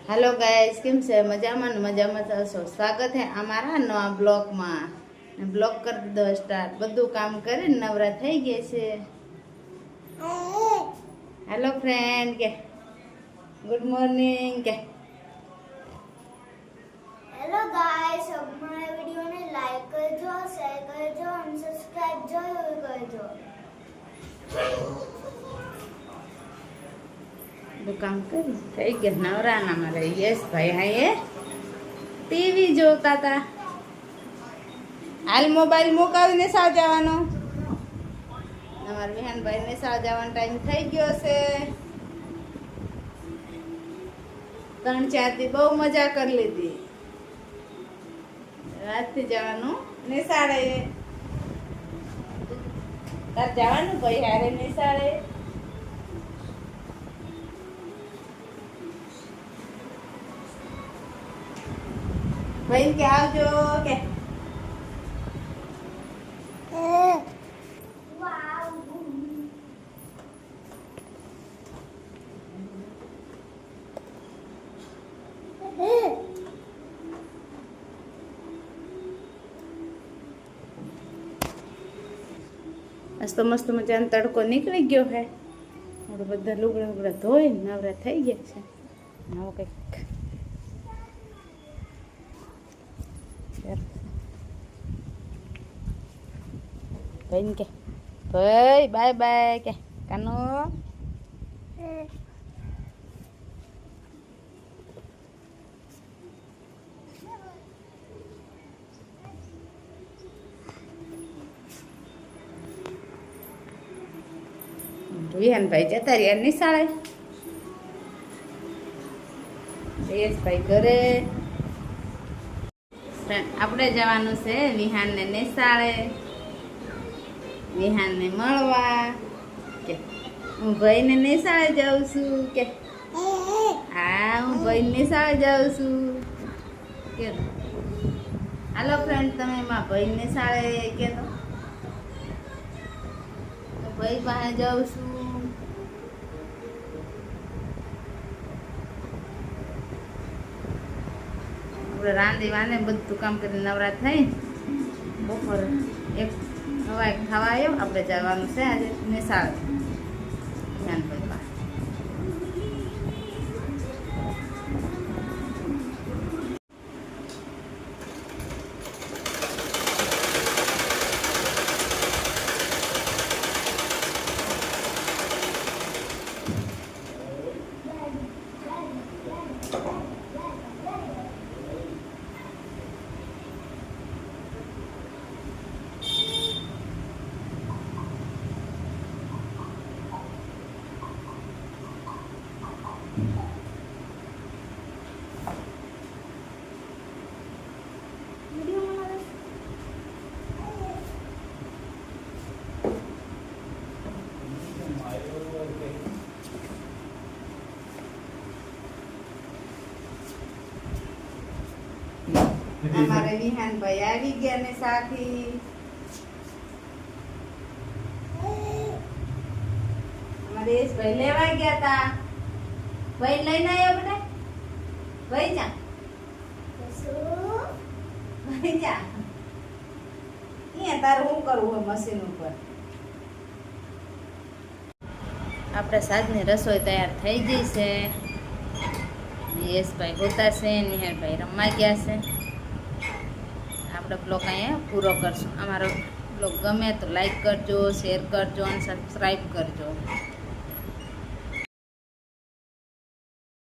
hello guys કેમ છે મજામાં ને મજામાં છો સ્વાગત છે અમારા નવા બ્લોગમાં બ્લોગ કરી દીધો સ્ટાર્ટ બધું કામ કરીને નવરા થઈ ગયા છે હેલો ફ્રેન્ડ કે ગુડ મોર્નિંગ કે હેલો ગાઈસ અમારા વિડિયોને લાઈક કરજો શેર કરજો અને સબસ્ક્રાઇબ જરૂર કરજો બધું કામ કરી થઈ ગયા નવરાના મારે યસ ભાઈ હા એ ટીવી જોતા હતા હાલ મોબાઈલ મુકાવીને સાવ જવાનો અમારા વિહાનભાઈને સાવ જવાનો ટાઈમ થઈ ગયો છે 3-4 દી બહુ મજા કરી લીધી રાતથી જવાનું નિશાળે તાર જવાનું ભાઈ હારે નિશાળે ભાઈ કે આવજો કે વાવ આજ તો મસ્ત મજાનો તડકો નીકળી ગયો હે હવે બધા લુગડા ધોઈ નવરા થઈ ગયા છે આવો કંઈક ભાઈ કે ભાઈ બાય બાય કે કાનો વિહાનભાઈ જતા રહ્યા નિશાળે જયેશભાઈ ઘરે આપણે જવાનું છે વિહાનને નિશાળે વિહાનને મળવા કે હું ભાઈને નિશાળે જાઉં છું કે હા હું ભાઈને નિશાળે જાઉં છું કે હાલો ફ્રેન્ડ તમે એમાં ભાઈને નિશાળે કે તો ભાઈ પાસે જાઉં છું આપણે રાંધી વાને બધું કામ કરીને નવરા થઈ બપોર એક હવા ખાવા આવ્યો આપણે જવાનું છે આજે નિશાળ વિહાનભાઈ પાસે અમારે વિહાનભાઈ આવી ગયા ને સાથી અમારે યશભાઈ લેવા ગયા તા ભાઈ લઈને આવ્યો બેટા ભાઈ જા ભાઈ જા અહીંયા તારે શું કરવું હોય મશીન ઉપર આપણે સાંજની રસોઈ તૈયાર થઈ ગઈ છે યશભાઈ હોતા છે નિહાળભાઈ રમવા ગયા છે આપણે બ્લોગ અહીંયા પૂરો કરશું અમારો બ્લોગ ગમે તો લાઈક કરજો શેર કરજો અને સબસ્ક્રાઈબ કરજો